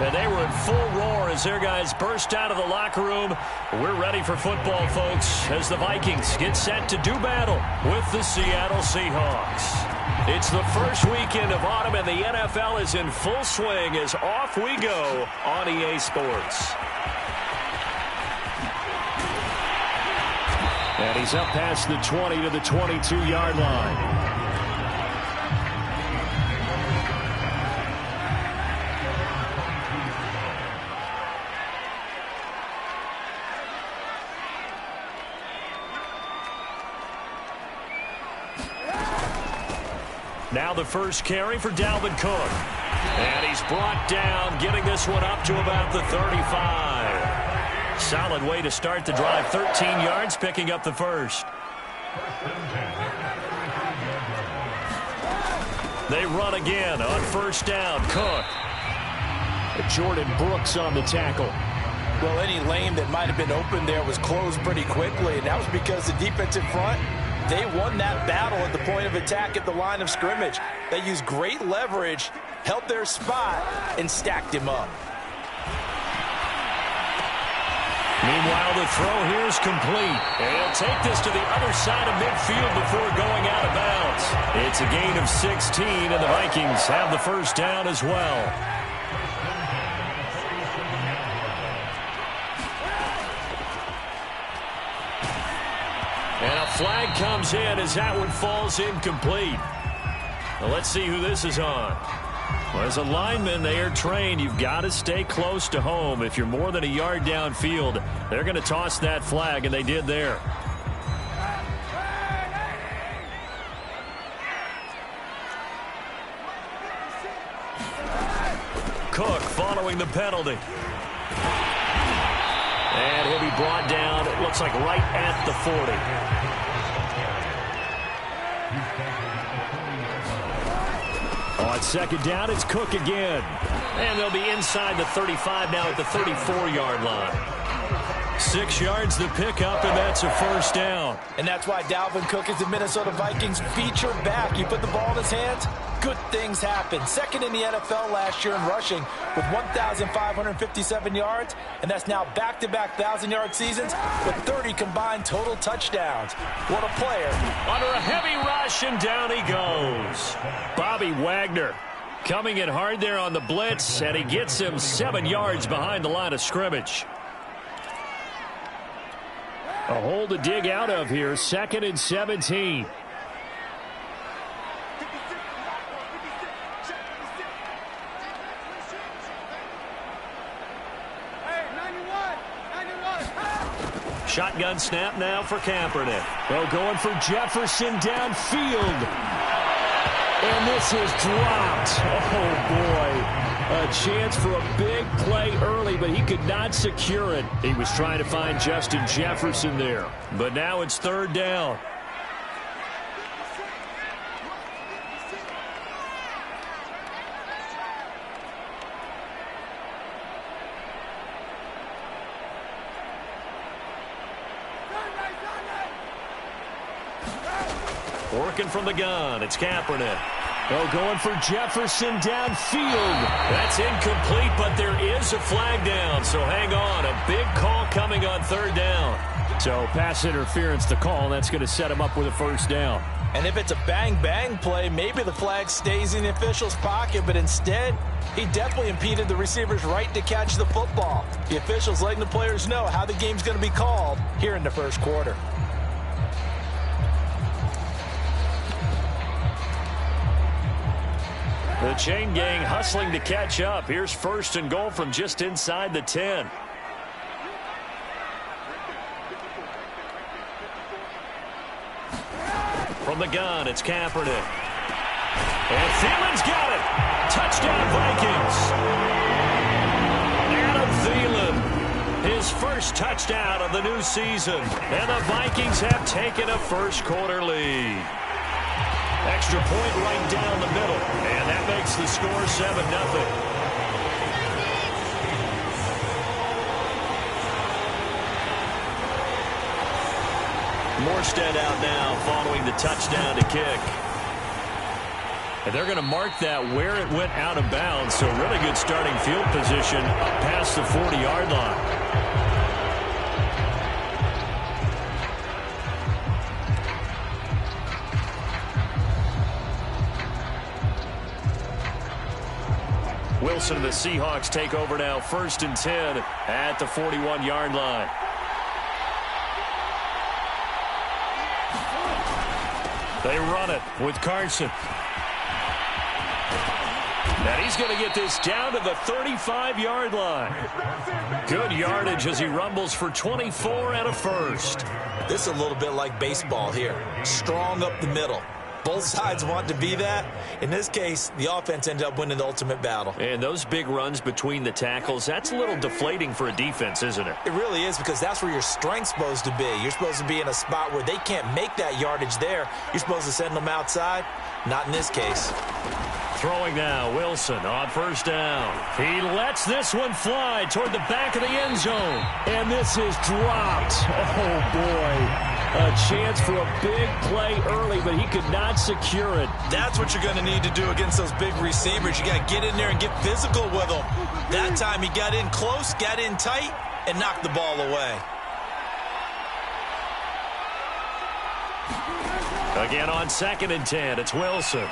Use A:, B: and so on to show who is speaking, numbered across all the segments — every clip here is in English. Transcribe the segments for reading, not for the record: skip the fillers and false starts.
A: And they were in full roar as their guys burst out of the locker room. We're ready for football, folks, as the Vikings get set to do battle with the Seattle Seahawks. It's the first weekend of autumn, and the NFL is in full swing as off we go on EA Sports. And he's up past the 20 to the 22-yard line. Now the first carry for Dalvin Cook. And he's brought down, getting this one up to about the 35. Solid way to start the drive. 13 yards, picking up the first. They run again on first down. Cook. Jordan Brooks on the tackle.
B: Well, any lane that might have been open there was closed pretty quickly, and that was because the defensive front, they won that battle at the point of attack at the line of scrimmage. They used great leverage, held their spot, and stacked him up.
A: Meanwhile, the throw here is complete. And he'll take this to the other side of midfield before going out of bounds. It's a gain of 16, and the Vikings have the first down as well. And a flag comes in as that one falls incomplete. Well, let's see who this is on. Well, as a lineman, they are trained. You've got to stay close to home. If you're more than a yard downfield, they're going to toss that flag, and they did there. Cook following the penalty. And he'll be brought down, it looks like right at the 40. On second down, it's Cook again. And they'll be inside the 35 now at the 34-yard line. 6 yards the pickup, and that's a first down.
B: And that's why Dalvin Cook is the Minnesota Vikings featured back. You put the ball in his hands, good things happen. Second in the NFL last year in rushing with 1,557 yards, and that's now back-to-back 1,000-yard seasons with 30 combined total touchdowns. What a player.
A: Under a heavy rush, and down he goes. Bobby Wagner coming in hard there on the blitz, and he gets him 7 yards behind the line of scrimmage. A hole to dig out of here, 2nd and 17. Shotgun snap now for Kaepernick. Well, going for Jefferson downfield. And this is dropped. Oh, boy. A chance for a big play early, but he could not secure it. He was trying to find Justin Jefferson there. But now it's 3rd down. Working from the gun, it's Kaepernick. Oh, going for Jefferson downfield. That's incomplete, but there is a flag down, so hang on. A big call coming on 3rd down. So pass interference to call, and that's going to set him up with a first down.
B: And if it's a bang-bang play, maybe the flag stays in the official's pocket, but instead, he definitely impeded the receiver's right to catch the football. The official's letting the players know how the game's going to be called here in the first quarter.
A: The chain gang hustling to catch up. Here's 1st and goal from just inside the 10. From the gun, it's Kaepernick. And Thielen's got it. Touchdown, Vikings. Adam Thielen, his first touchdown of the new season. And the Vikings have taken a first quarter lead. Extra point right down the middle, and that makes the score 7-0. Morstead out now following the touchdown to kick. And they're going to mark that where it went out of bounds. So really good starting field position up past the 40-yard line. Wilson and the Seahawks take over now, 1st and 10 at the 41-yard line. They run it with Carson. And he's going to get this down to the 35-yard line. Good yardage as he rumbles for 24 and a first.
B: This is a little bit like baseball here. Strong up the middle. Both sides want to be that. In this case, the offense ended up winning the ultimate battle.
A: And those big runs between the tackles, that's a little deflating for a defense, isn't it?
B: It really is, because that's where your strength's supposed to be. You're supposed to be in a spot where they can't make that yardage there. You're supposed to send them outside. Not in this case.
A: Throwing now, Wilson on 1st down. He lets this one fly toward the back of the end zone. And this is dropped. Oh, boy. A chance for a big play early, but he could not secure it.
B: That's what you're going to need to do against those big receivers. You got to get in there and get physical with them. That time he got in close, got in tight, and knocked the ball away.
A: Again on 2nd and 10, it's Wilson.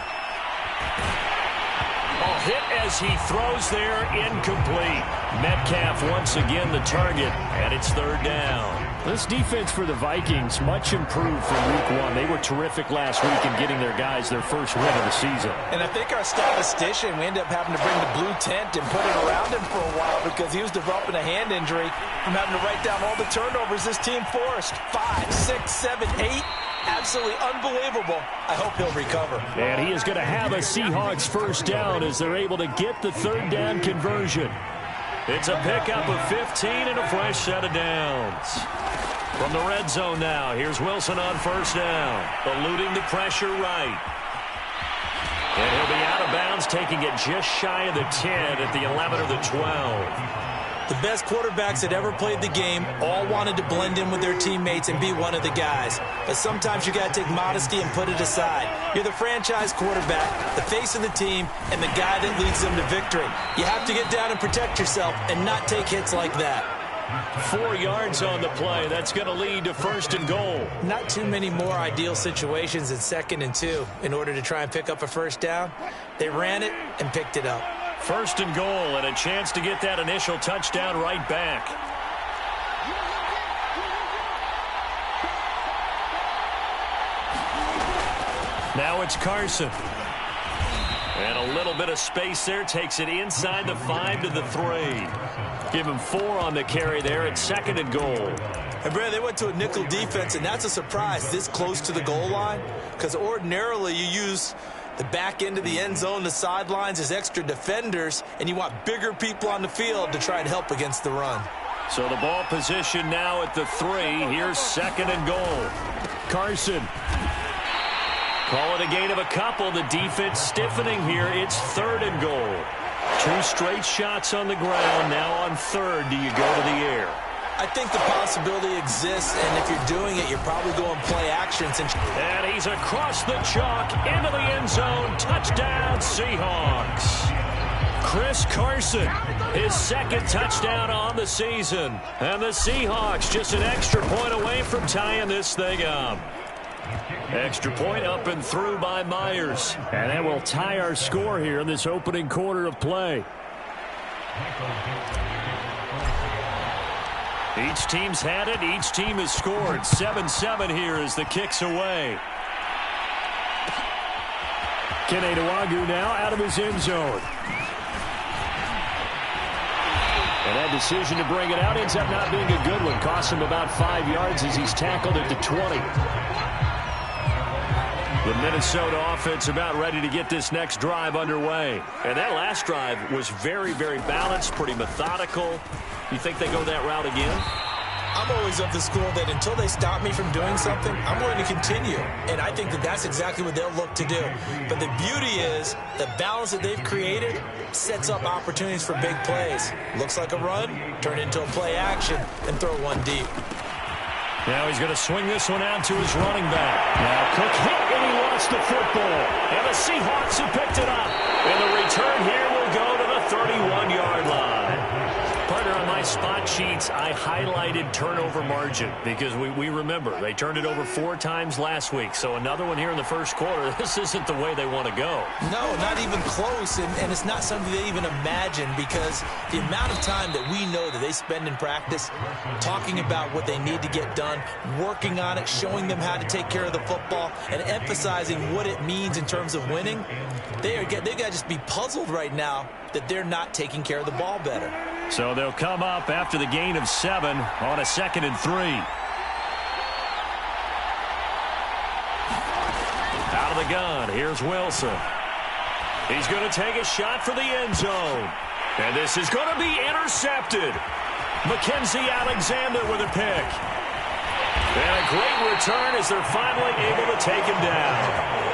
A: Oh, hit as he throws there, incomplete. Metcalf once again the target, and it's 3rd down. This defense for the Vikings, much improved from week 1. They were terrific last week in getting their guys their first win of the season.
B: And I think our statistician, we ended up having to bring the blue tent and put it around him for a while because he was developing a hand injury from having to write down all the turnovers this team forced. 5, 6, 7, 8. Absolutely unbelievable. I hope he'll recover.
A: And he is going to have a Seahawks 1st down as they're able to get the 3rd down conversion. It's a pickup of 15 and a fresh set of downs. From the red zone now, here's Wilson on 1st down. Eluding the pressure right. And he'll be out of bounds, taking it just shy of the 10 at the 11 or the 12.
B: The best quarterbacks that ever played the game all wanted to blend in with their teammates and be one of the guys. But sometimes you got to take modesty and put it aside. You're the franchise quarterback, the face of the team, and the guy that leads them to victory. You have to get down and protect yourself and not take hits like that.
A: 4 yards on the play. That's going to lead to 1st and goal.
B: Not too many more ideal situations than 2nd and 2 in order to try and pick up a 1st down. They ran it and picked it up.
A: 1st and goal, and a chance to get that initial touchdown right back. Now it's Carson. And a little bit of space there, takes it inside the 5 to the 3. Give him 4 on the carry there at 2nd and goal.
B: And Brad, they went to a nickel defense, and that's a surprise this close to the goal line, because ordinarily you use the back end of the end zone, the sidelines as extra defenders, and you want bigger people on the field to try and help against the run.
A: So the ball position now at the 3. Here's 2nd and goal. Carson. Call it a gain of a couple. The defense stiffening here. It's 3rd and goal. 2 straight shots on the ground. Now on 3rd, do you go to the air?
B: I think the possibility exists, and if you're doing it, you're probably going play action.
A: And he's across the chalk, into the end zone. Touchdown, Seahawks. Chris Carson, his 2nd touchdown on the season. And the Seahawks just an extra point away from tying this thing up. Extra point up and through by Myers. And that will tie our score here in this opening quarter of play. Each team's had it. Each team has scored. 7-7 here as the kick's away. Kene Nwangwu now out of his end zone. And that decision to bring it out ends up not being a good one. Costs him about 5 yards as he's tackled at the 20. The Minnesota offense about ready to get this next drive underway. And that last drive was very, very balanced, pretty methodical. You think they go that route again?
B: I'm always of the school that until they stop me from doing something, I'm going to continue. And I think that that's exactly what they'll look to do. But the beauty is the balance that they've created sets up opportunities for big plays. Looks like a run, turn into a play action, and throw one deep.
A: Now he's going to swing this one out to his running back. Now Cook hit and he wants the football. And the Seahawks have picked it up. And the return here will go to the 31-yard line. Partner, on my spot sheets, I highlighted turnover margin because we remember they turned it over 4 times last week. So another one here in the first quarter. This isn't the way they want to go.
B: No, not even close. And it's not something they even imagine, because the amount of time that we know that they spend in practice talking about what they need to get done, working on it, showing them how to take care of the football, and emphasizing what it means in terms of winning, they've got to just be puzzled right now that they're not taking care of the ball better.
A: So they'll come up after the gain of 7 on a 2nd and 3. Out of the gun, here's Wilson. He's going to take a shot for the end zone. And this is going to be intercepted. Mackenzie Alexander with a pick. And a great return as they're finally able to take him down.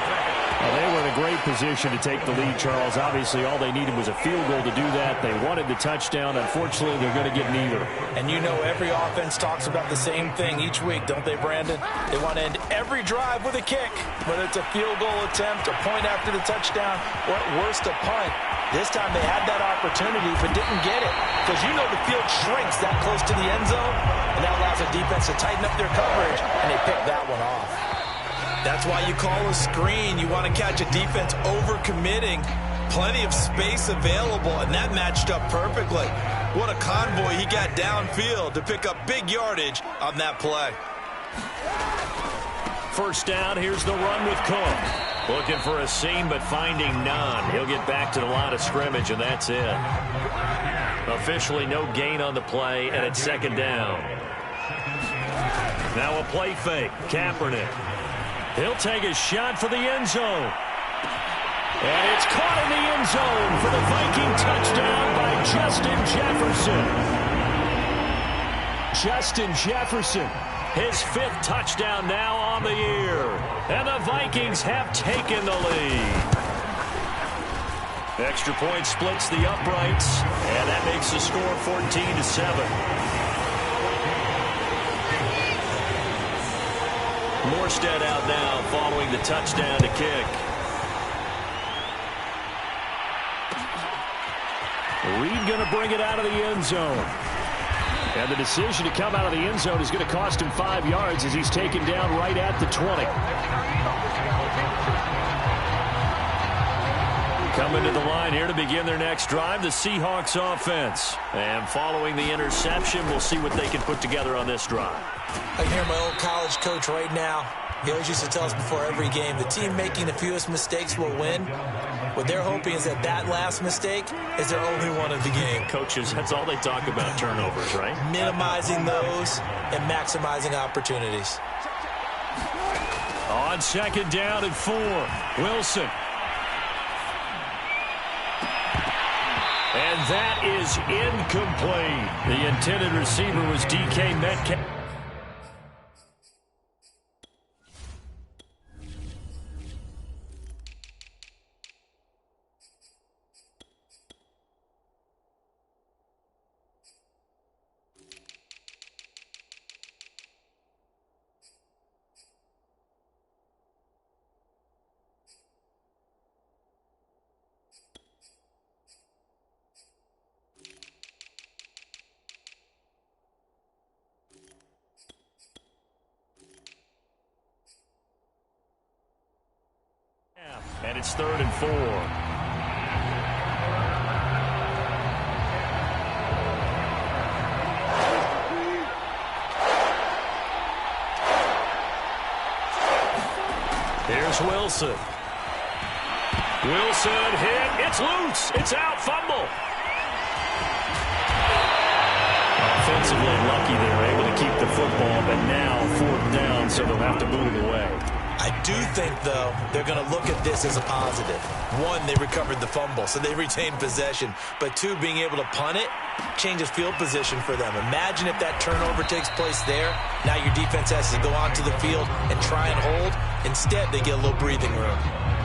A: Well, they were in a great position to take the lead, Charles. Obviously, all they needed was a field goal to do that. They wanted the touchdown. Unfortunately, they're going to get neither.
B: And you know every offense talks about the same thing each week, don't they, Brandon? They want to end every drive with a kick, whether it's a field goal attempt, a point after the touchdown, or at worst, a punt. This time they had that opportunity but didn't get it, because you know the field shrinks that close to the end zone, and that allows the defense to tighten up their coverage, and they picked that one off. That's why you call a screen. You want to catch a defense over-committing. Plenty of space available, and that matched up perfectly. What a convoy he got downfield to pick up big yardage on that play.
A: First down, here's the run with Cook. Looking for a seam, but finding none. He'll get back to the line of scrimmage, and that's it. Officially no gain on the play, and it's 2nd down. Now a play fake. Kaepernick. He'll take a shot for the end zone. And it's caught in the end zone for the Viking touchdown by Justin Jefferson. Justin Jefferson, his 5th touchdown now on the year. And the Vikings have taken the lead. Extra point splits the uprights, and that makes the score 14-7. Morstead out now following the touchdown to kick. Reed going to bring it out of the end zone. And the decision to come out of the end zone is going to cost him 5 yards as he's taken down right at the 20. Coming to the line here to begin their next drive, the Seahawks offense. And following the interception, we'll see what they can put together on this drive.
B: I can hear my old college coach right now. He always used to tell us before every game, the team making the fewest mistakes will win. What they're hoping is that that last mistake is their only one of the game.
A: Coaches, that's all they talk about, turnovers, right?
B: Minimizing those and maximizing opportunities.
A: On 2nd down and 4, Wilson. And that is incomplete. The intended receiver was DK Metcalf. And it's 3rd and 4. Here's Wilson. Wilson hit. It's loose. It's out. Fumble. Offensively lucky they were able to keep the football, but now 4th down, so they'll have to move it away.
B: I do think, though, they're going to look at this as a positive. 1, they recovered the fumble, so they retained possession. But 2, being able to punt it changes field position for them. Imagine if that turnover takes place there. Now your defense has to go onto the field and try and hold. Instead, they get a little breathing room.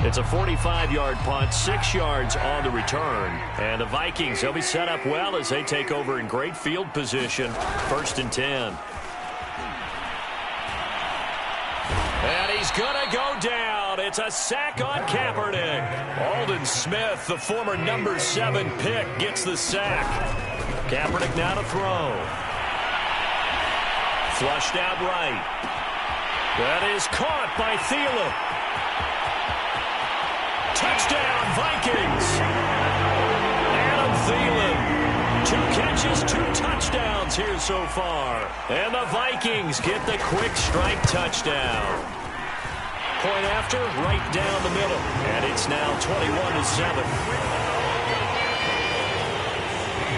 A: It's a 45-yard punt, 6 yards on the return. And the Vikings, they'll be set up well as they take over in great field position. 1st and 10. And he's going to go down. down. It's a sack on Kaepernick. Aldon Smith, the former number 7 pick, gets the sack. Kaepernick now to throw. Flushed out right. That is caught by Thielen. Touchdown, Vikings. Adam Thielen. 2 catches, 2 touchdowns here so far. And the Vikings get the quick strike touchdown. Point after, right down the middle. And it's now 21-7.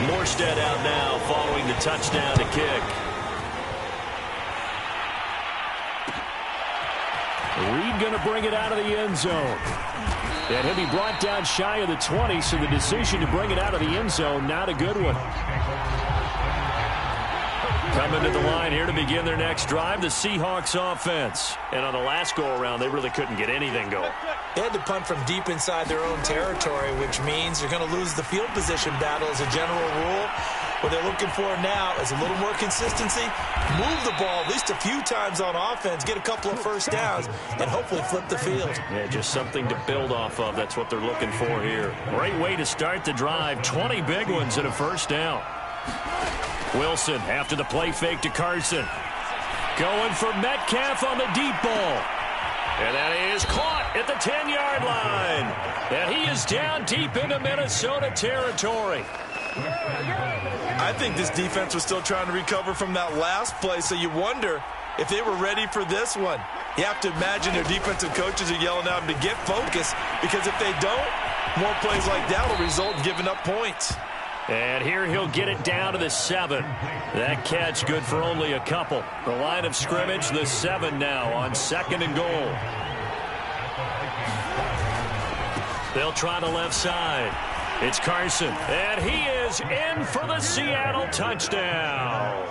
A: Morstead out now following the touchdown to kick. Reed going to bring it out of the end zone. And he'll be brought down shy of the 20, so the decision to bring it out of the end zone, not a good one. Coming to the line here to begin their next drive, the Seahawks offense. And on the last go-around, they really couldn't get anything going.
B: They had to punt from deep inside their own territory, which means you're going to lose the field position battle as a general rule. What they're looking for now is a little more consistency, move the ball at least a few times on offense, get a couple of first downs, and hopefully flip the field.
A: Yeah, just something to build off of. That's what they're looking for here. Great way to start the drive. 20 big ones and a first down. Wilson after the play fake to Carson. Going for Metcalf on the deep ball. And that is caught at the 10-yard line. And he is down deep into Minnesota territory.
C: I think this defense was still trying to recover from that last play, so you wonder if they were ready for this one. You have to imagine their defensive coaches are yelling at them to get focused, because if they don't, more plays like that will result in giving up points.
A: And here he'll get it down to the 7. That catch good for only a couple. The line of scrimmage, the 7 now on 2nd and goal. They'll try the left side. It's Carson, and he is in for the Seattle touchdown.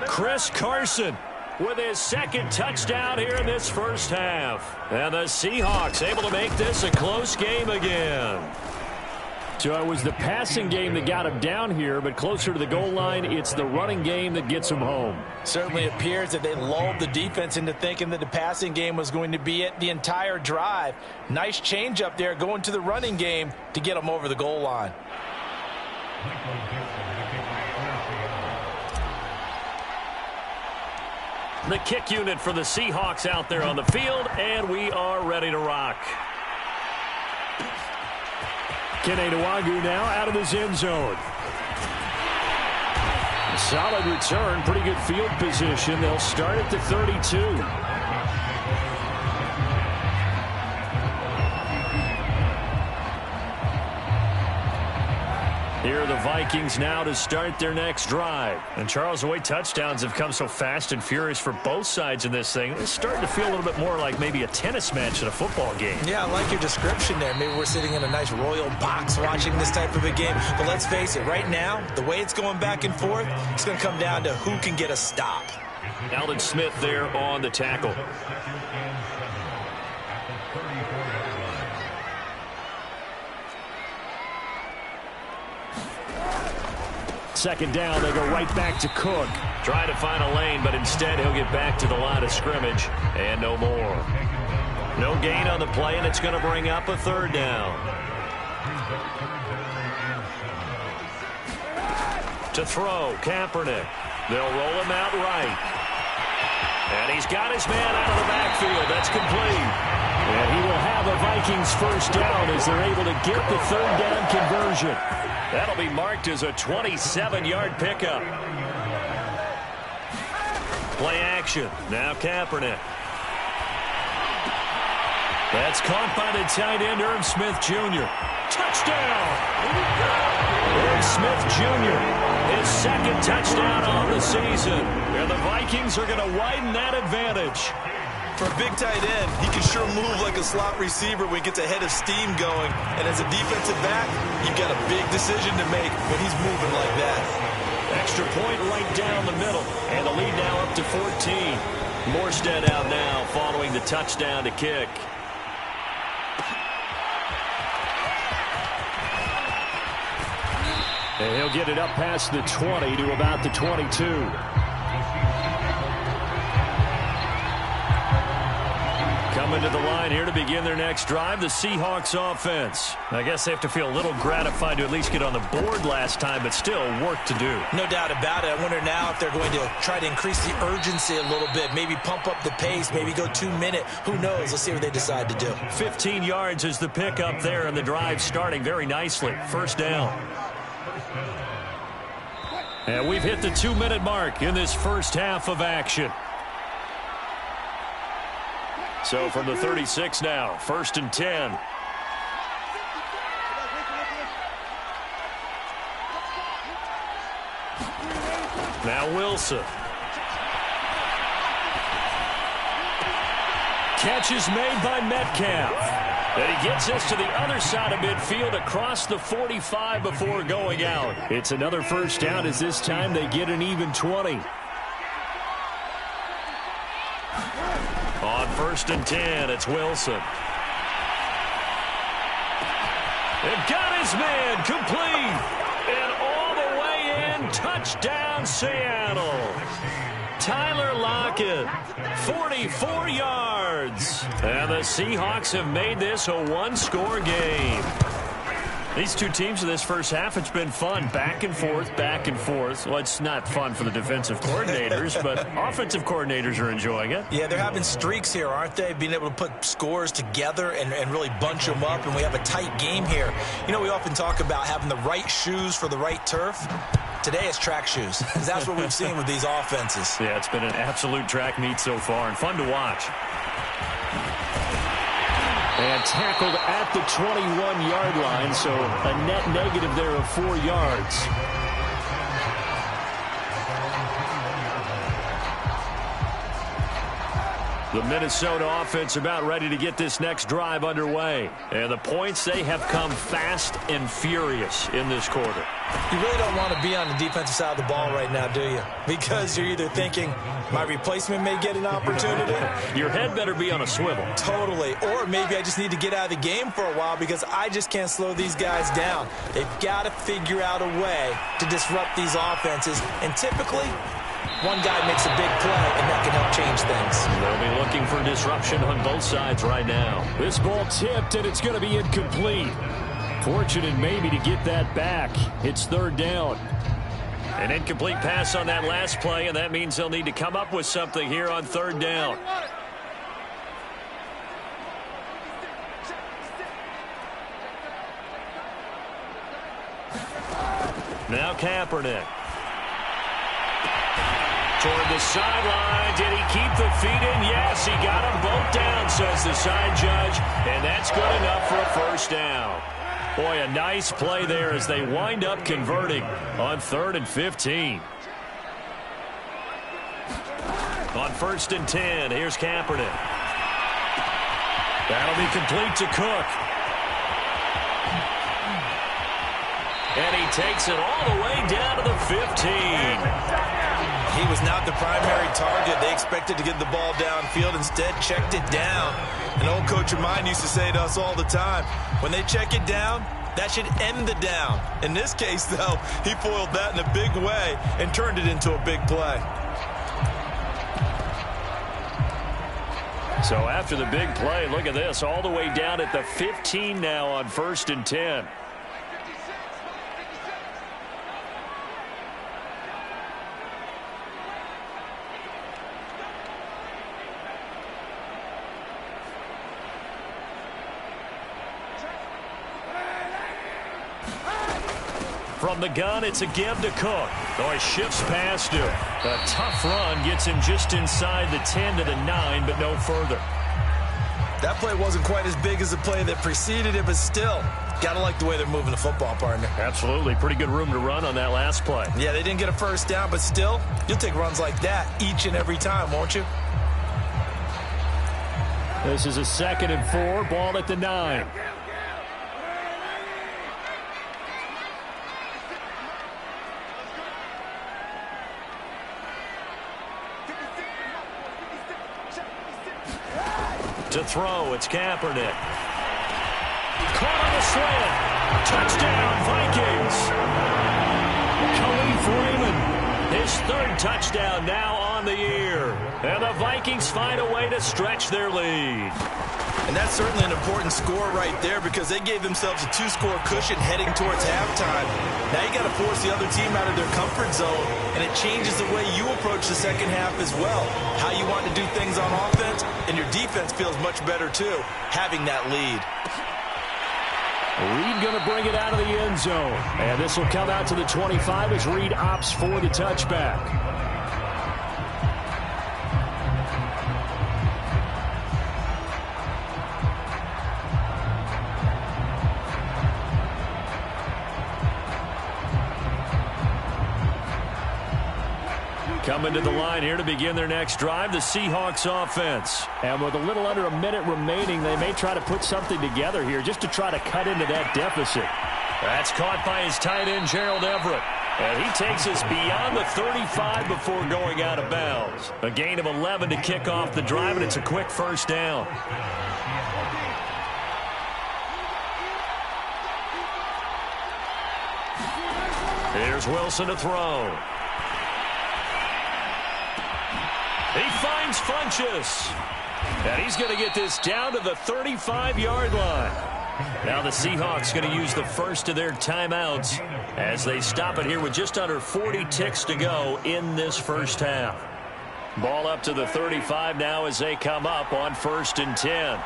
A: Chris Carson with his 2nd touchdown here in this first half. And the Seahawks able to make this a close game again. So it was the passing game that got him down here, but closer to the goal line, it's the running game that gets him home.
B: Certainly appears that they lulled the defense into thinking that the passing game was going to be it the entire drive. Nice change up there going to the running game to get them over the goal line.
A: The kick unit for the Seahawks out there on the field, and we are ready to rock. Kene Nwangwu now out of his end zone. Solid return, pretty good field position. They'll start at the 32. Here are the Vikings now to start their next drive. And Charles, the way touchdowns have come so fast and furious for both sides in this thing, it's starting to feel a little bit more like maybe a tennis match in a football game.
B: Yeah, I like your description there. Maybe we're sitting in a nice royal box watching this type of a game. But let's face it, right now, the way it's going back and forth, it's going to come down to who can get a stop.
A: Aldon Smith there on the tackle. Second down, they go right back to Cook. Trying to find a lane, but instead he'll get back to the line of scrimmage. And no more. No gain on the play, and it's going to bring up a 3rd down. To throw, Kaepernick. They'll roll him out right. And he's got his man out of the backfield. That's complete. And he will have a Vikings first down as they're able to get the 3rd down conversion. That'll be marked as a 27-yard pickup. Play action. Now Kaepernick. That's caught by the tight end, Irv Smith Jr. Touchdown! Irv Smith Jr. his 2nd touchdown on the season. And the Vikings are going to widen that advantage.
C: For a big tight end, he can sure move like a slot receiver when he gets a head of steam going. And as a defensive back, you've got a big decision to make when he's moving like that.
A: Extra point right down the middle. And the lead now up to 14. Morstead out now following the touchdown to kick. And he'll get it up past the 20 to about the 22. Coming to the line here to begin their next drive, the Seahawks offense. I guess they have to feel a little gratified to at least get on the board last time, but still work to do.
B: No doubt about it. I wonder now if they're going to try to increase the urgency a little bit, maybe pump up the pace, maybe go 2-minute. Who knows? Let's see what they decide to do.
A: 15 yards is the pickup there, and the drive starting very nicely. First down. And we've hit the 2-minute mark in this first half of action. So from the 36 now, 1st and 10. Now Wilson. Catch is made by Metcalf. And he gets us to the other side of midfield across the 45 before going out. It's another first down as this time they get an even 20. On 1st and 10, it's Wilson. And got his man complete. And all the way in, touchdown Seattle. Tyler Lockett, 44 yards. And the Seahawks have made this a one-score game. These two teams in this first half, it's been fun. Back and forth, back and forth. Well, it's not fun for the defensive coordinators, but offensive coordinators are enjoying it.
B: Yeah, they're having streaks here, aren't they? Being able to put scores together and really bunch them up, and we have a tight game here. You know, we often talk about having the right shoes for the right turf. Today it's track shoes, because that's what we've seen with these offenses.
A: Yeah, it's been an absolute track meet so far, and fun to watch. And tackled at the 21-yard line, so a net negative there of 4 yards. The Minnesota offense about ready to get this next drive underway. And the points, they have come fast and furious in this quarter.
B: You really don't want to be on the defensive side of the ball right now, do you? Because you're either thinking, my replacement may get an opportunity.
A: Your head better be on a swivel.
B: Totally. Or maybe I just need to get out of the game for a while because I just can't slow these guys down. They've got to figure out a way to disrupt these offenses. And typically, one guy makes a big play, and that can help change things.
A: They'll be looking for disruption on both sides right now. This ball tipped, and it's going to be incomplete. Fortunate maybe to get that back. It's 3rd down. An incomplete pass on that last play, and that means they'll need to come up with something here on 3rd down. Now Kaepernick. Toward the sideline. Did he keep the feet in? Yes, he got them both down, says the side judge. And that's good enough for a first down. Boy, a nice play there as they wind up converting on 3rd and 15. On 1st and 10, here's Kaepernick. That'll be complete to Cook. And he takes it all the way down to the 15.
B: He was not the primary target. They expected to get the ball downfield. Instead, checked it down.
C: An old coach of mine used to say to us all the time, when they check it down, that should end the down. In this case, though, he foiled that in a big way and turned it into a big play.
A: So after the big play, look at this, all the way down at the 15 now on 1st and 10. From the gun, it's a give to Cook. Oh, he shifts past him. A tough run gets him just inside the 10 to the 9, but no further.
B: That play wasn't quite as big as the play that preceded it, but still, got to like the way they're moving the football, partner.
A: Absolutely. Pretty good room to run on that last play.
B: Yeah, they didn't get a first down, but still, you'll take runs like that each and every time, won't you?
A: This is a 2nd and 4, ball at the 9. To throw, it's Kaepernick. Caught on the slant. Touchdown, Vikings. Khalif Raymond, His third touchdown now on the year. And the Vikings find a way to stretch their lead.
C: And that's certainly an important score right there because they gave themselves a 2-score cushion heading towards halftime. Now you got to force the other team out of their comfort zone, and it changes the way you approach the second half as well. How you want to do things on offense, and your defense feels much better too, having that lead.
A: Reed going to bring it out of the end zone. And this will come out to the 25 as Reed opts for the touchback. Coming to the line here to begin their next drive, the Seahawks offense. And with a little under a minute remaining, they may try to put something together here just to try to cut into that deficit. That's caught by his tight end, Gerald Everett. And he takes us beyond the 35 before going out of bounds. A gain of 11 to kick off the drive, and it's a quick first down. Here's Wilson to throw. He finds Funchess. And he's going to get this down to the 35-yard line. Now the Seahawks going to use the first of their timeouts as they stop it here with just under 40 ticks to go in this first half. Ball up to the 35 now as they come up on 1st and 10.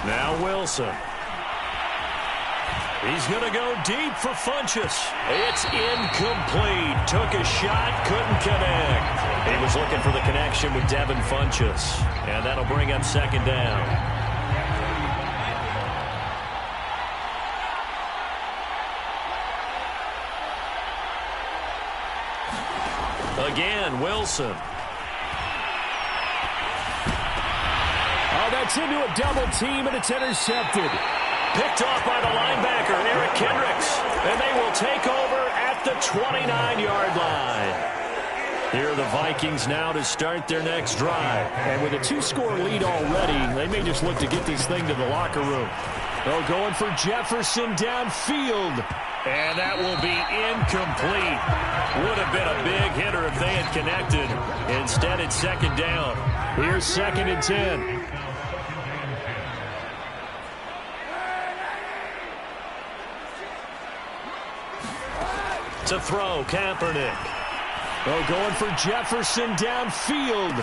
A: Now Wilson. He's going to go deep for Funchess. It's incomplete. Took a shot, couldn't connect. He was looking for the connection with Devin Funchess. And that'll bring up 2nd down. Again, Wilson.
D: Oh, that's into a double team, and it's intercepted.
A: Picked off by the linebacker, Eric Kendricks. And they will take over at the 29-yard line. Here are the Vikings now to start their next drive.
D: And with a 2-score lead already, they may just look to get this thing to the locker room.
A: They're going for Jefferson downfield. And that will be incomplete. Would have been a big hitter if they had connected. Instead, it's 2nd down. Here's 2nd and 10. To throw, Kaepernick. Oh, going for Jefferson downfield.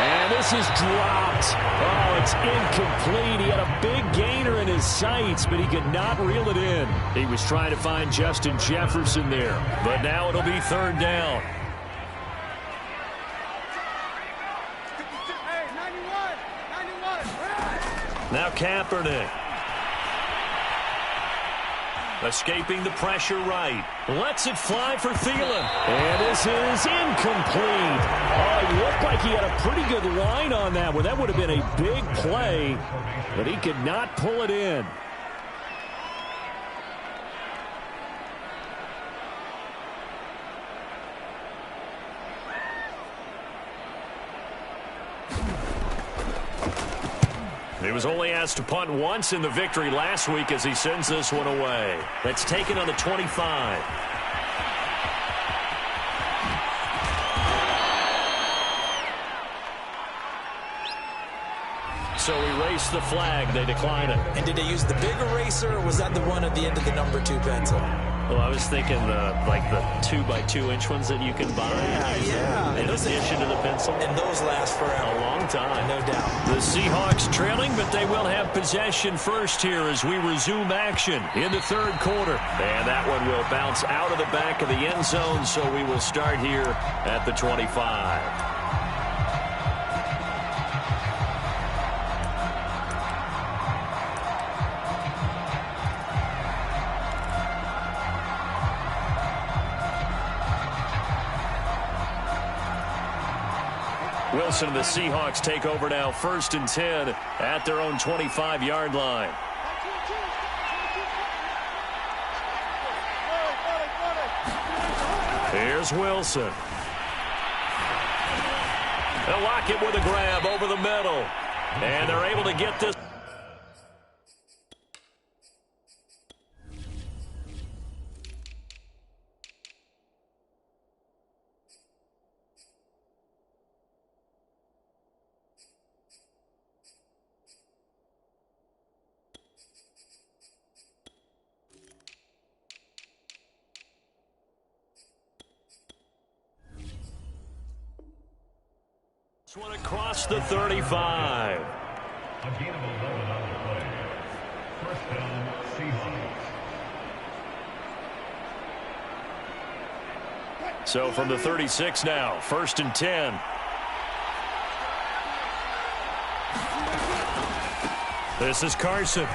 A: And this is dropped. Oh, it's incomplete. He had a big gainer in his sights, but he could not reel it in. He was trying to find Justin Jefferson there. But now it'll be 3rd down. Now Kaepernick. Escaping the pressure right. Lets it fly for Thielen.
D: And this is incomplete. Oh, it looked like he had a pretty good line on that one. That would have been a big play, but he could not pull it in.
A: He was only asked to punt once in the victory last week as he sends this one away. That's taken on the 25. So erase the flag. They decline it.
B: And did they use the big eraser, or was that the one at the end of the number 2 pencil?
A: Well, I was thinking like the 2x2-inch ones that you can buy.
B: Yeah.
A: In addition to the pencil.
B: And those last forever.
A: A long time.
B: No doubt.
A: The Seahawks trailing, but they will have possession first here as we resume action in the 3rd quarter. And that one will bounce out of the back of the end zone, so we will start here at the 25. Wilson and the Seahawks take over now, 1st and 10 at their own 25-yard line. Here's Wilson. They'll lock it with a grab over the middle. And they're able to get this. This one across the 35.
E: A gain of 11 on the play. First down, Seahawks.
A: So from the 36 now, 1st and 10. This is Carson.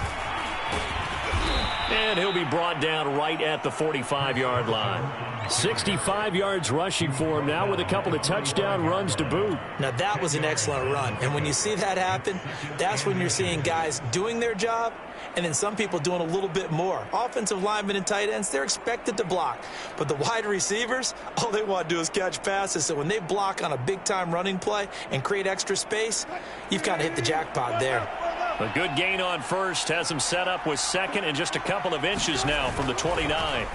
A: And he'll be brought down right at the 45-yard line. 65 yards rushing for him now with a couple of touchdown runs to boot.
B: Now that was an excellent run. And when you see that happen, that's when you're seeing guys doing their job and then some people doing a little bit more. Offensive linemen and tight ends, they're expected to block. But the wide receivers, all they want to do is catch passes. So when they block on a big-time running play and create extra space, you've kind of hit the jackpot there.
A: A good gain on first has him set up with second and just a couple of inches now from the 29.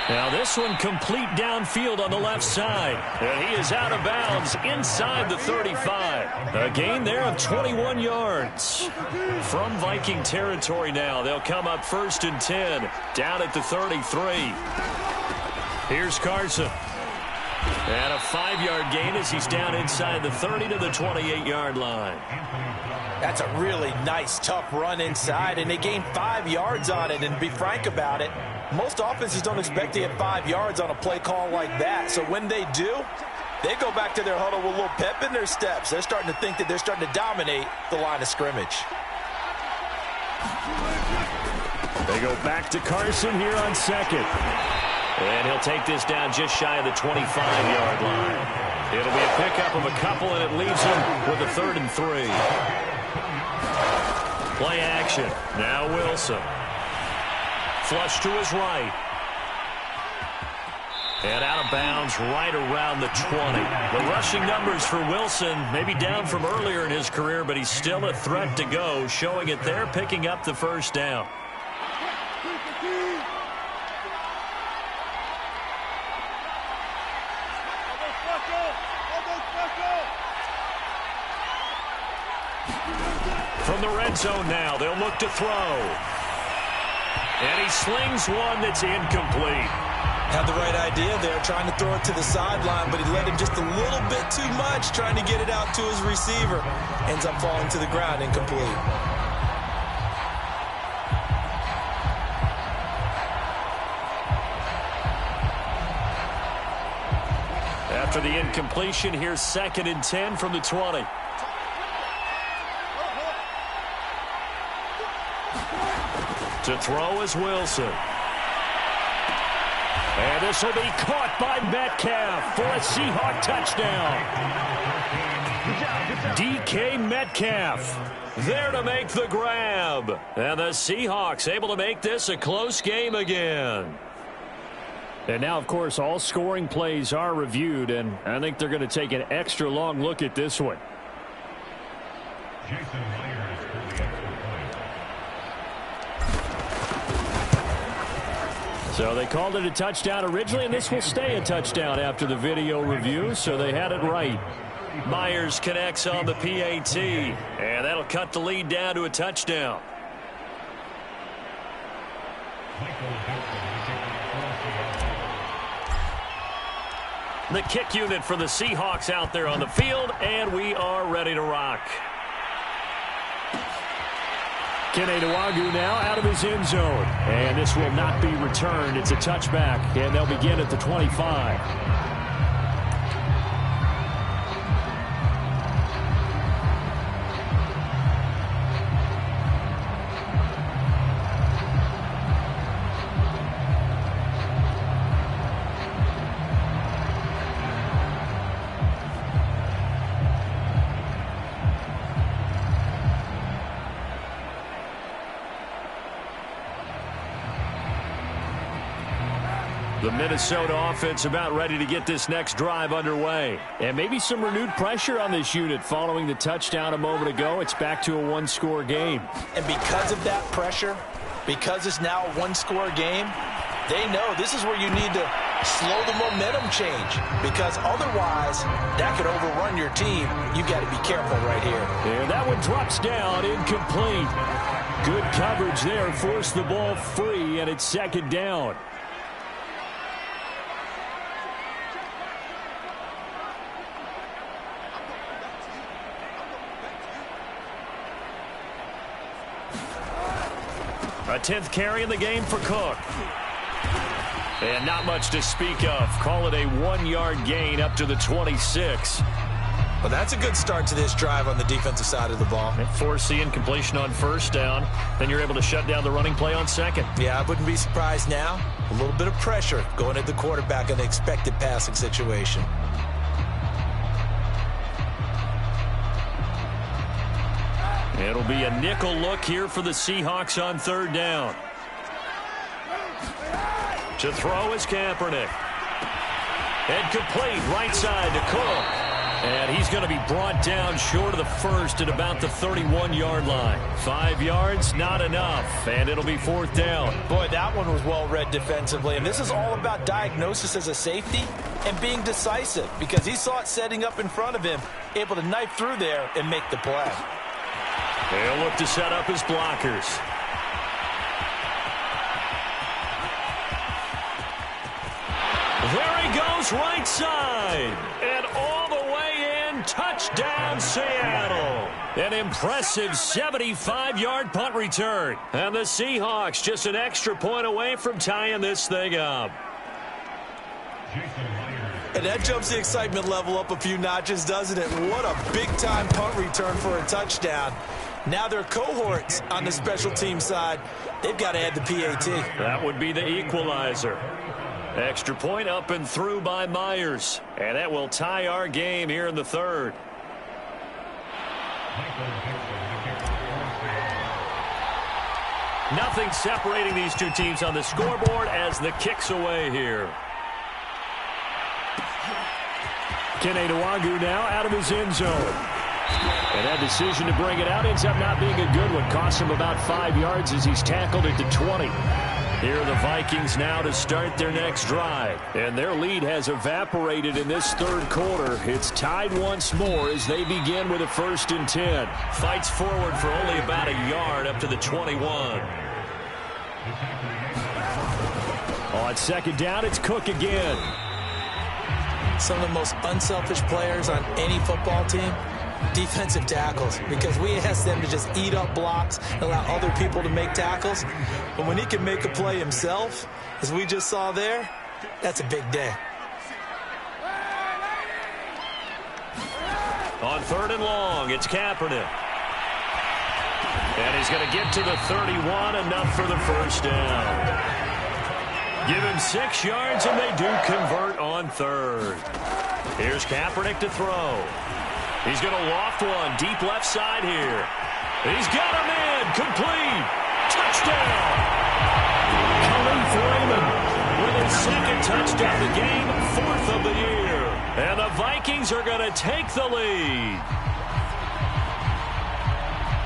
A: Now this one complete downfield on the left side. And he is out of bounds inside the 35. A gain there of 21 yards. From Viking territory now, they'll come up 1st and 10 down at the 33. Here's Carson. And a 5-yard gain as he's down inside the 30 to the 28-yard line.
B: That's a really nice, tough run inside, and they gained 5 yards on it. And to be frank about it, most offenses don't expect to get 5 yards on a play call like that. So when they do, they go back to their huddle with a little pep in their steps. They're starting to think that they're starting to dominate the line of scrimmage.
A: They go back to Carson here on second. And he'll take this down just shy of the 25-yard line. It'll be a pickup of a couple, and it leaves him with a 3rd and 3. Play action. Now Wilson. Flush to his right. And out of bounds right around the 20. The rushing numbers for Wilson maybe down from earlier in his career, but he's still a threat to go, showing it there, picking up the first down. From the red zone now, they'll look to throw. And he slings one that's incomplete.
B: Had the right idea there, trying to throw it to the sideline, but he led him just a little bit too much, trying to get it out to his receiver. Ends up falling to the ground, incomplete.
A: After the incompletion, here's 2nd and 10 from the 20. To throw is Wilson. And this will be caught by Metcalf for a Seahawk touchdown. DK Metcalf there to make the grab. And the Seahawks able to make this a close game again. And now, of course, all scoring plays are reviewed, and I think they're going to take an extra long look at this one.
E: Jason Myers for the extra point.
A: So they called it a touchdown originally, and this will stay a touchdown after the video review, so they had it right. Myers connects on the PAT, and that'll cut the lead down to a touchdown. The kick unit for the Seahawks out there on the field, and we are ready to rock. Kene Nwangwu now out of his end zone. And this will not be returned. It's a touchback, and they'll begin at the 25. The Minnesota offense about ready to get this next drive underway. And maybe some renewed pressure on this unit following the touchdown a moment ago. It's back to a one-score game.
B: And because of that pressure, because it's now a one-score game, they know this is where you need to slow the momentum change. Because otherwise, that could overrun your team. You've got to be careful right here.
A: And that one drops down, incomplete. Good coverage there, forced the ball free, and it's second down.
D: A 10th carry in the game for Cook. And not much to speak of. Call it a 1-yard gain up to the 26.
B: Well, that's a good start to this drive on the defensive side of the ball.
D: Foreseeing completion on first down. Then you're able to shut down the running play on second.
B: Yeah, I wouldn't be surprised now. A little bit of pressure going at the quarterback in an expected passing situation.
D: It'll be a nickel look here for the Seahawks on third down. To throw is Kaepernick. And complete right side to Cook. And he's going to be brought down short of the first at about the 31-yard line. 5 yards, not enough. And it'll be fourth down.
B: Boy, that one was well read defensively. And this is all about diagnosis as a safety and being decisive, because he saw it setting up in front of him, able to knife through there and make the play.
D: They'll look to set up his blockers. There he goes, right side. And all the way in, touchdown Seattle. An impressive 75-yard punt return. And the Seahawks just an extra point away from tying this thing up.
C: And that jumps the excitement level up a few notches, doesn't it? What a big-time punt return for a touchdown. Now their cohorts on the special team side, they've got to add the PAT.
D: That would be the equalizer. Extra point up and through by Myers. And that will tie our game here in the third. Nothing separating these two teams on the scoreboard as the kick's away here. Kene Nwangwu now out of his end zone. And that decision to bring it out ends up not being a good one. Costs him about 5 yards as he's tackled at the 20. Here are the Vikings now to start their next drive. And their lead has evaporated in this third quarter. It's tied once more as they begin with a 1st and 10. Fights forward for only about a yard up to the 21. On second down, it's Cook again.
B: Some of the most unselfish players on any football team, defensive tackles, because we ask them to just eat up blocks and allow other people to make tackles. But when he can make a play himself, as we just saw there, that's a big day.
D: On 3rd and long, it's Kaepernick. And he's going to get to the 31, enough for the first down. Give him 6 yards, and they do convert on 3rd. Here's Kaepernick to throw. He's going to loft one deep left side here. He's got him in. Complete. Touchdown. Khalif Raymond with his 2nd touchdown of the game, 4th of the year. And the Vikings are going to take the lead.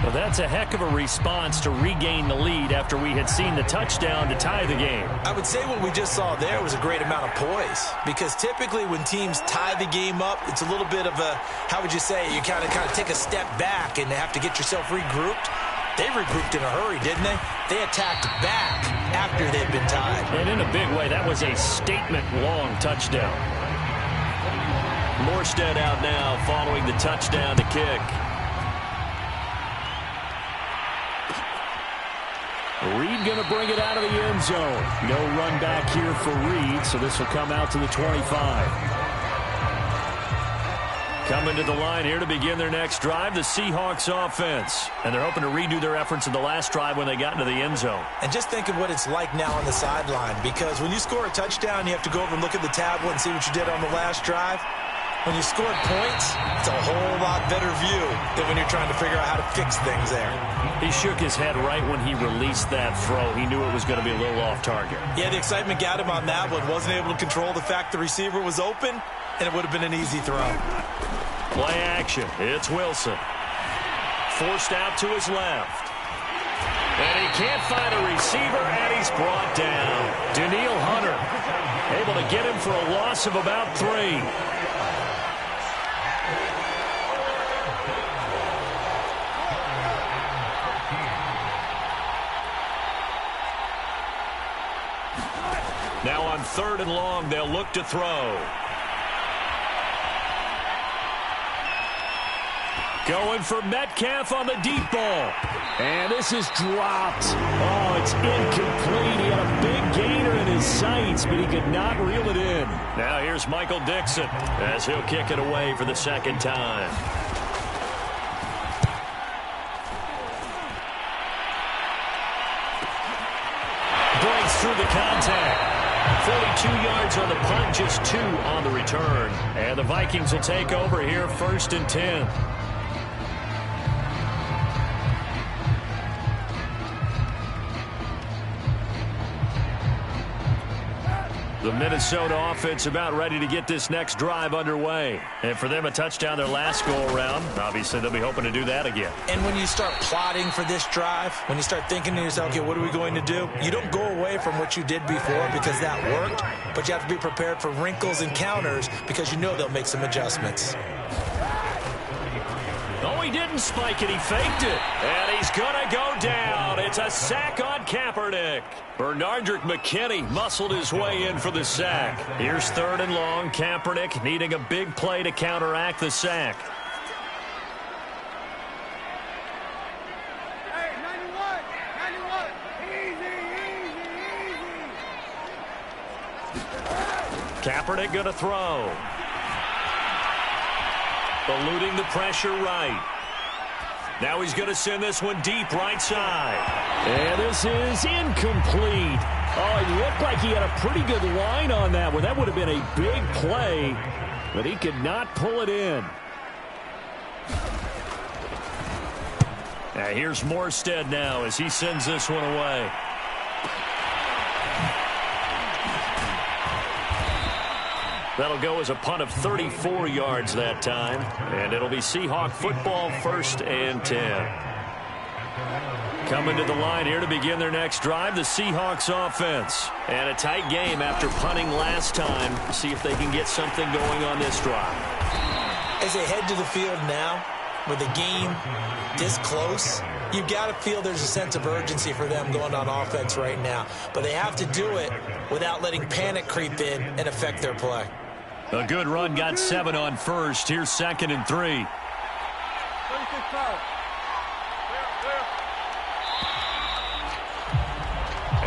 D: Well, that's a heck of a response to regain the lead after we had seen the touchdown to tie the game.
B: I would say what we just saw there was a great amount of poise, because typically when teams tie the game up, it's a little bit of a, how would you say, you kind of take a step back and have to get yourself regrouped. They regrouped in a hurry, didn't they? They attacked back after they'd been tied.
D: And in a big way, that was a statement-long touchdown. Morstead out now following the touchdown to kick. Reed going to bring it out of the end zone. No run back here for Reed, so this will come out to the 25. Coming to the line here to begin their next drive, the Seahawks offense. And they're hoping to redo their efforts in the last drive when they got into the end zone.
B: And just think of what it's like now on the sideline, because when you score a touchdown, you have to go over and look at the tablet and see what you did on the last drive. When you scored points, it's a whole lot better view than when you're trying to figure out how to fix things there.
D: He shook his head right when he released that throw. He knew it was going to be a little off target.
C: Yeah, the excitement got him on that one. Wasn't able to control the fact the receiver was open, and it would have been an easy throw.
D: Play action. It's Wilson. Forced out to his left. And he can't find a receiver, and he's brought down. Danielle Hunter able to get him for a loss of about 3. Now on 3rd and long, they'll look to throw.
A: Going for Metcalf on the deep ball. And this is dropped. Oh, it's incomplete. He had a big gainer in his sights, but he could not reel it in.
D: Now here's Michael Dixon as he'll kick it away for the second time. Breaks through the contact. 42 yards on the punt, just 2 on the return. And the Vikings will take over here, 1st and 10. The Minnesota offense about ready to get this next drive underway. And for them, a touchdown their last go-around. Obviously, they'll be hoping to do that again.
B: And when you start plotting for this drive, when you start thinking to yourself, okay, what are we going to do? You don't go away from what you did before because that worked, but you have to be prepared for wrinkles and counters because you know they'll make some adjustments.
D: Oh, he didn't spike it. He faked it. And he's going to go down. It's a sack on Kaepernick. Bernardrick McKinney muscled his way in for the sack. Here's 3rd and long. Kaepernick needing a big play to counteract the sack.
F: Hey, 91. Easy.
D: Kaepernick going to throw. Eluding the pressure right. Now he's going to send this one deep right side.
A: And this is incomplete. Oh, it looked like he had a pretty good line on that one. That would have been a big play, but he could not pull it in.
D: Now here's Morstead now as he sends this one away. That'll go as a punt of 34 yards that time. And it'll be Seahawk football, 1st and 10. Coming to the line here to begin their next drive, the Seahawks offense. And a tight game after punting last time. See if they can get something going on this drive.
B: As they head to the field now, with the game this close, you've got to feel there's a sense of urgency for them going on offense right now. But they have to do it without letting panic creep in and affect their play.
D: A good run, got 7 on first. Here's 2nd and 3.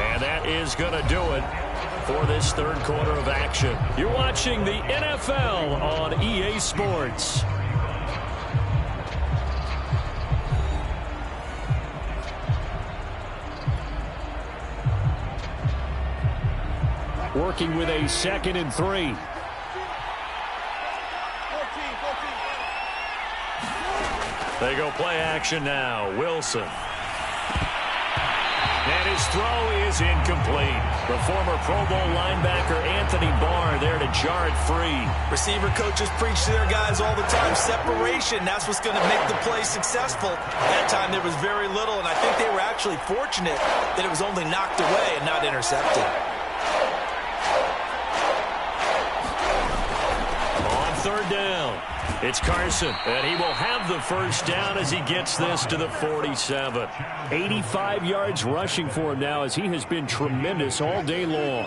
D: And that is going to do it for this 3rd quarter of action. You're watching the NFL on EA Sports.
A: Working with a 2nd and 3.
D: They go play action now. Wilson. And his throw is incomplete. The former Pro Bowl linebacker Anthony Barr there to jar it free.
B: Receiver coaches preach to their guys all the time. Separation, that's what's going to make the play successful. That time there was very little, and I think they were actually fortunate that it was only knocked away and not intercepted.
D: On 3rd down, it's Carson, and he will have the 1st down as he gets this to the 47.
A: 85 yards rushing for him now as he has been tremendous all day long.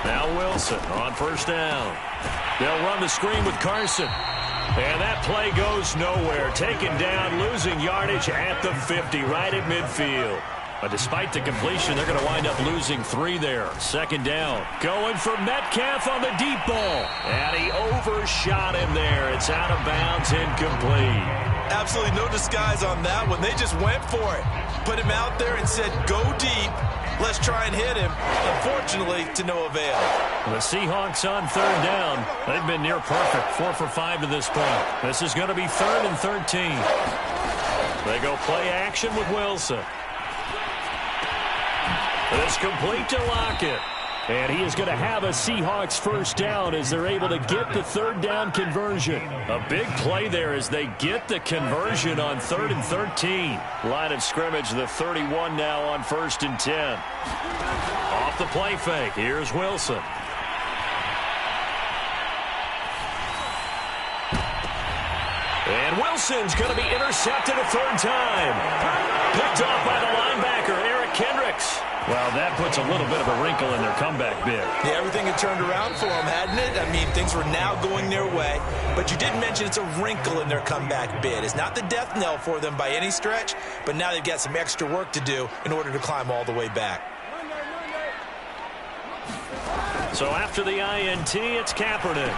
D: Now Wilson on 1st down. They'll run the screen with Carson. And that play goes nowhere. Taken down, losing yardage at the 50, right at midfield. But despite the completion, they're going to wind up losing 3 there. 2nd down. Going for Metcalf on the deep ball. And he overshot him there. It's out of bounds, incomplete.
C: Absolutely no disguise on that one. They just went for it. Put him out there and said, go deep. Let's try and hit him. Unfortunately, to no avail.
D: The Seahawks on 3rd down. They've been near perfect. 4 for 5 to this point. This is going to be 3rd and 13. They go play action with Wilson. It's complete to Lockett.
A: And he is going to have a Seahawks 1st down as they're able to get the 3rd down conversion.
D: A big play there as they get the conversion on 3rd and 13. Line of scrimmage, the 31 now on 1st and 10. Off the play fake, here's Wilson. And Wilson's going to be intercepted a 3rd time. Picked off by the linebacker, Eric Kendricks.
A: Well, that puts a little bit of a wrinkle in their comeback bid.
B: Yeah, everything had turned around for them, hadn't it? I mean, things were now going their way. But you did mention it's a wrinkle in their comeback bid. It's not the death knell for them by any stretch, but now they've got some extra work to do in order to climb all the way back.
A: So after the INT, it's Kaepernick.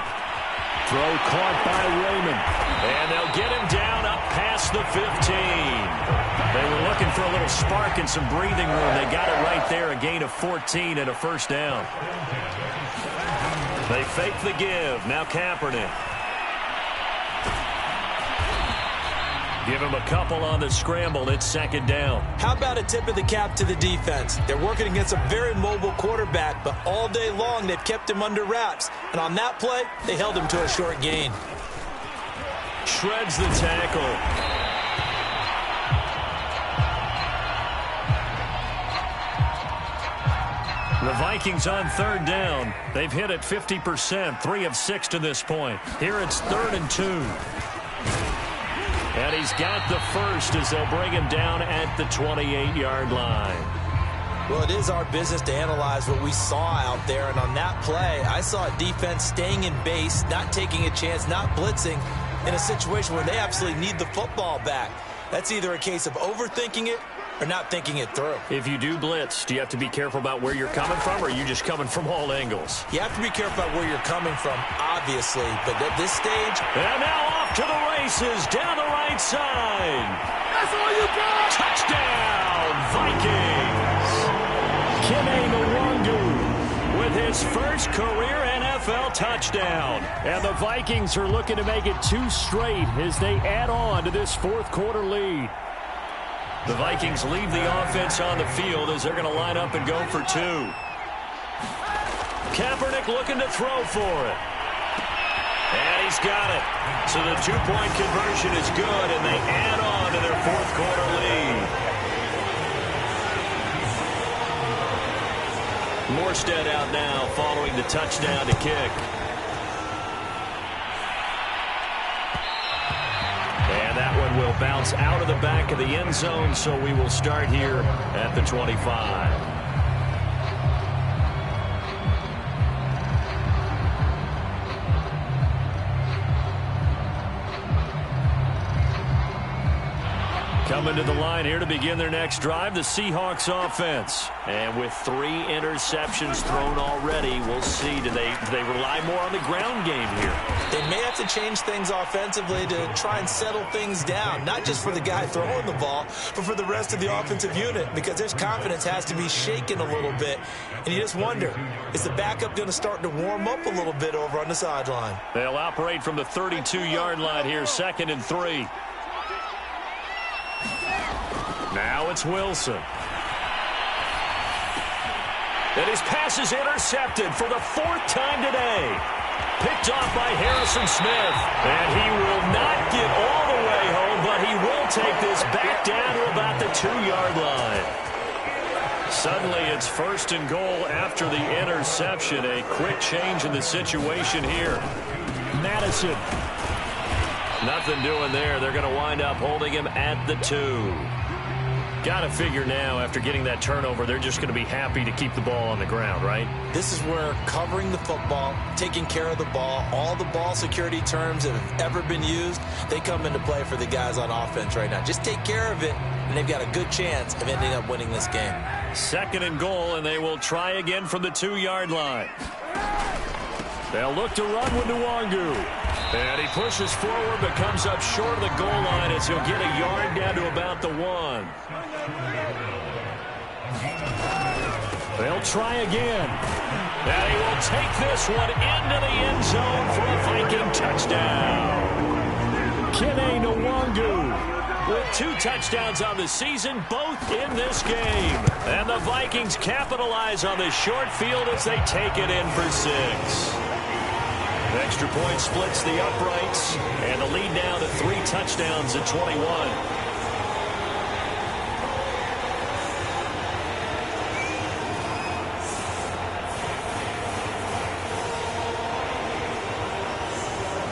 A: Throw caught by Raymond. And they'll get him down up past the 15. They were looking for a little spark and some breathing room. They got it right there, a gain of 14 and a first down. They fake the give. Now Kaepernick. Give him a couple on the scramble. It's second down.
B: How about a tip of the cap to the defense? They're working against a very mobile quarterback, but all day long they've kept him under wraps. And on that play, they held him to a short gain.
A: Shreds the tackle. The Vikings on third down. They've hit it 50%, 3 of 6 to this point. Here it's 3rd and 2. And he's got the first as they'll bring him down at the 28-yard line.
B: Well, it is our business to analyze what we saw out there. And on that play, I saw a defense staying in base, not taking a chance, not blitzing in a situation where they absolutely need the football back. That's either a case of overthinking it or not thinking it through.
A: If you do blitz, do you have to be careful about where you're coming from, or are you just coming from all angles?
B: You have to be careful about where you're coming from, obviously. But at this stage...
A: And now off to the races, down the right side.
F: That's all you got!
A: Touchdown, Vikings! Kene Nwangu with his first career NFL touchdown. And the Vikings are looking to make it 2 straight as they add on to this fourth quarter lead. The Vikings leave the offense on the field as they're going to line up and go for 2. Kaepernick looking to throw for it. And he's got it. So the 2-point conversion is good, and they add on to their fourth quarter lead. Morstead out now following the touchdown to kick. And that one will bounce out of the back of the end zone, so we will start here at the 25. Coming to the line here to begin their next drive, the Seahawks offense. And with 3 interceptions thrown already, we'll see. Do they rely more on the ground game here?
B: They may have to change things offensively to try and settle things down, not just for the guy throwing the ball, but for the rest of the offensive unit, because their confidence has to be shaken a little bit. And you just wonder, is the backup going to start to warm up a little bit over on the sideline?
A: They'll operate from the 32-yard line here, 2nd and 3. Now it's Wilson. And his pass is intercepted for the 4th time today. Picked off by Harrison Smith. And he will not get all the way home, but he will take this back down to about the 2-yard line. Suddenly it's 1st and goal after the interception. A quick change in the situation here. Madison. Nothing doing there. They're going to wind up holding him at the 2. Got to figure now, after getting that turnover, they're just going to be happy to keep the ball on the ground, right?
B: This is where covering the football, taking care of the ball, all the ball security terms that have ever been used, they come into play for the guys on offense right now. Just take care of it, and they've got a good chance of ending up winning this game.
A: 2nd and goal, and they will try again from the 2-yard line. They'll look to run with Nwangu. And he pushes forward, but comes up short of the goal line as he'll get a yard down to about the 1. They'll try again. And he will take this one into the end zone for a Viking touchdown. Kene Nwangu with 2 touchdowns on the season, both in this game. And the Vikings capitalize on the short field as they take it in for 6. Extra point splits the uprights, and the lead now to 3 touchdowns at 21.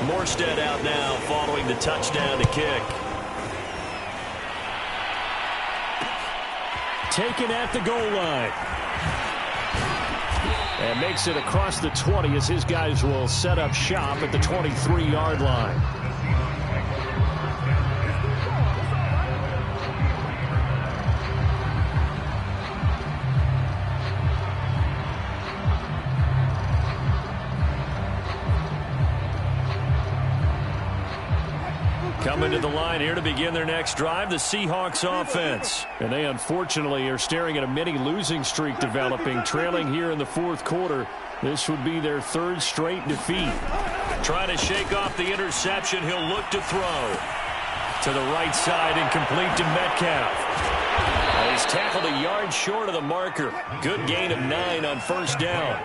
A: Morstead out now following the touchdown to kick. taken at the goal line. And makes it across the 20 as his guys will set up shop at the 23-yard line. Coming to the line here to begin their next drive, the Seahawks offense. And they unfortunately are staring at a mini losing streak developing, trailing here in the fourth quarter. This would be their third straight defeat.
D: Trying to shake off the interception. He'll look to throw. To the right side and complete to Metcalf. He's tackled a yard short of the marker. Good gain of 9 on first down.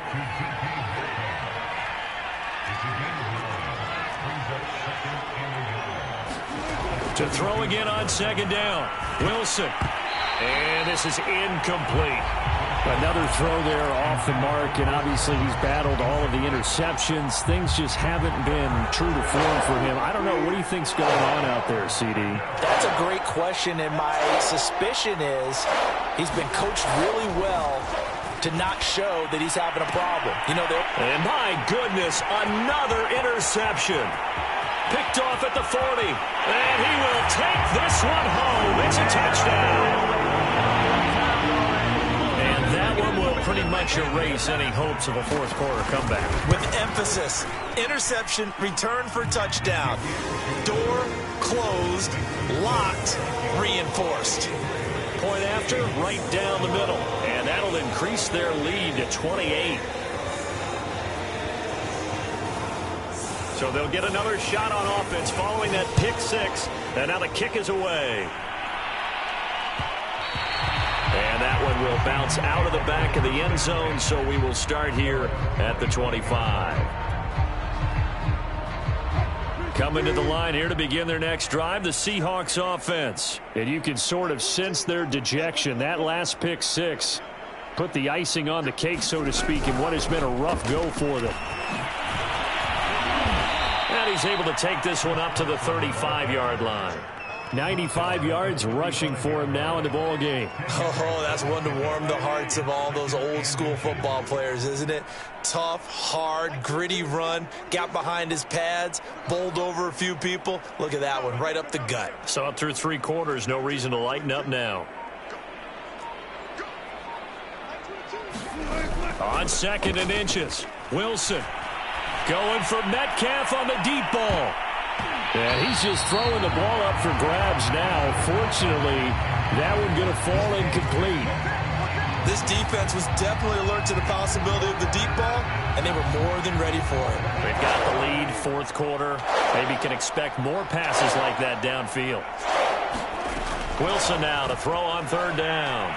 D: To throw again on second down. Wilson. And this is incomplete.
A: Another throw there off the mark, and obviously he's battled all of the interceptions. Things just haven't been true to form for him. I don't know. What do you think's going on out there, CD?
B: That's a great question, and my suspicion is he's been coached really well to not show that he's having a problem. You know,
D: and my goodness, another interception. Picked off at the 40, and he will take this one home. It's a touchdown. And that one will pretty much erase any hopes of a fourth quarter comeback.
C: With emphasis, interception, return for touchdown. Door closed, locked, reinforced.
D: Point after, right down the middle. And that'll increase their lead to 28. So they'll get another shot on offense following that pick six. And now the kick is away. And that one will bounce out of the back of the end zone, so we will start here at the 25. Coming to the line here to begin their next drive, the Seahawks offense. And you can sort of sense their dejection. That last pick six put the icing on the cake, so to speak, in what has been a rough go for them. And he's able to take this one up to the 35-yard line. 95 yards rushing for him now in the ball game.
C: Oh, that's one to warm the hearts of all those old school football players, isn't it? Tough, hard, gritty run. Got behind his pads, bowled over a few people. Look at that one, right up the gut.
D: Saw it through 3 quarters. No reason to lighten up now. On second and inches, Wilson going for Metcalf on the deep ball.
A: And he's just throwing the ball up for grabs now. Fortunately, that one going to fall incomplete.
C: This defense was definitely alert to the possibility of the deep ball, and they were more than ready for it.
D: They've got the lead, fourth quarter. Maybe can expect more passes like that downfield. Wilson now to throw on third down.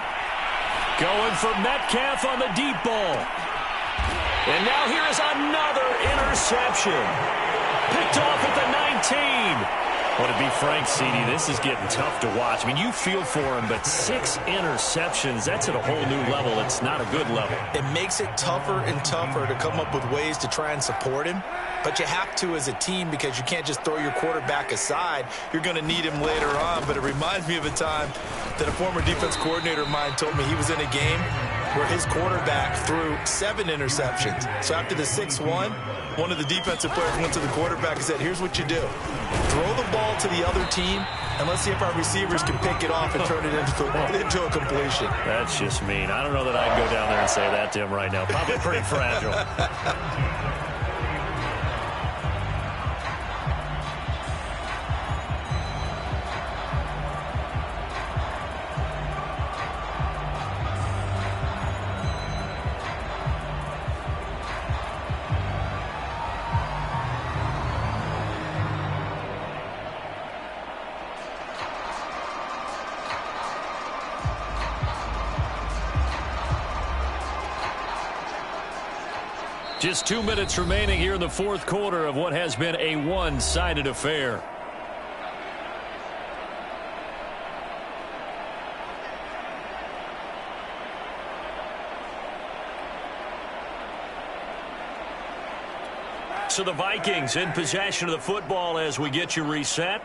D: Going for Metcalf on the deep ball. And now here is another interception. Picked off at the 19. Well, to be frank, CD, this is getting tough to watch. I mean, you feel for him, but 6 interceptions, that's at a whole new level. It's not a good level.
C: It makes it tougher and tougher to come up with ways to try and support him. But you have to as a team because you can't just throw your quarterback aside. You're going to need him later on. But it reminds me of a time that a former defense coordinator of mine told me he was in a game where his quarterback threw 7 interceptions. So after the 6-1, one of the defensive players went to the quarterback and said, here's what you do. Throw the ball to the other team, and let's see if our receivers can pick it off and turn it into a completion.
D: That's just mean. I don't know that I'd go down there and say that to him right now. Probably pretty fragile. Just 2 minutes remaining here in the fourth quarter of what has been a one-sided affair. So the Vikings in possession of the football as we get you reset.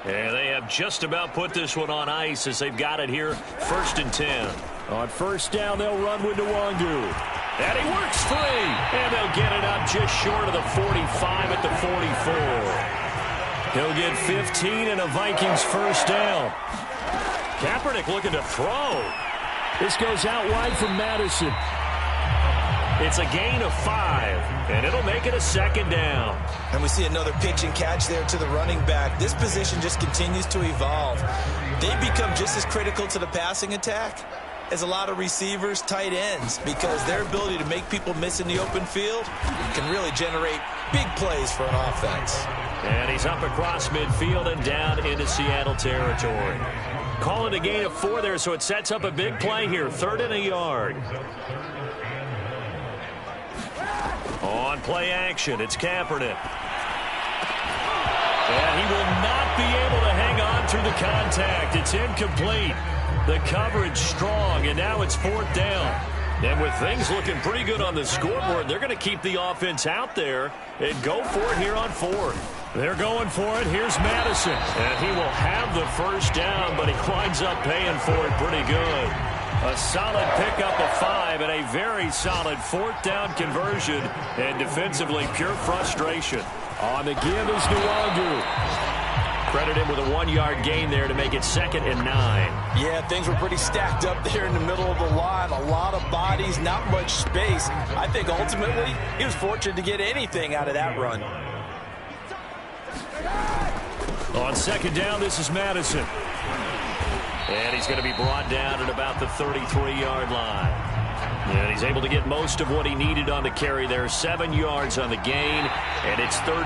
D: And they have just about put this one on ice as they've got it here, 1st and 10.
A: On first down, they'll run with Nwangu.
D: And he works free. And they'll get it up just short of the 45 at the 44. He'll get 15 and a Vikings first down. Kaepernick looking to throw.
A: This goes out wide from Madison.
D: It's a gain of 5, and it'll make it a 2nd down.
B: And we see another pitch and catch there to the running back. This position just continues to evolve. They become just as critical to the passing attack as a lot of receivers, tight ends, because their ability to make people miss in the open field can really generate big plays for an offense.
D: And he's up across midfield and down into Seattle territory. Calling a gain of 4 there, so it sets up a big play here, 3rd and a yard. On play action, it's Kaepernick. And he will not be able to hang on through the contact. It's incomplete. The coverage strong, and now it's 4th down. And with things looking pretty good on the scoreboard, they're going to keep the offense out there and go for it here on 4th. They're going for it. Here's Madison. And he will have the first down, but he winds up paying for it pretty good. A solid pickup of 5 and a very solid 4th down conversion. And defensively, pure frustration.
A: On the give is Nwangu.
D: Credit him with a 1-yard gain there to make it 2nd and 9.
B: Yeah, things were pretty stacked up there in the middle of the line. A lot of bodies, not much space. I think ultimately he was fortunate to get anything out of that run.
D: On 2nd down, this is Madison. And he's going to be brought down at about the 33-yard line. And he's able to get most of what he needed on the carry there. 7 yards on the gain, and it's 3rd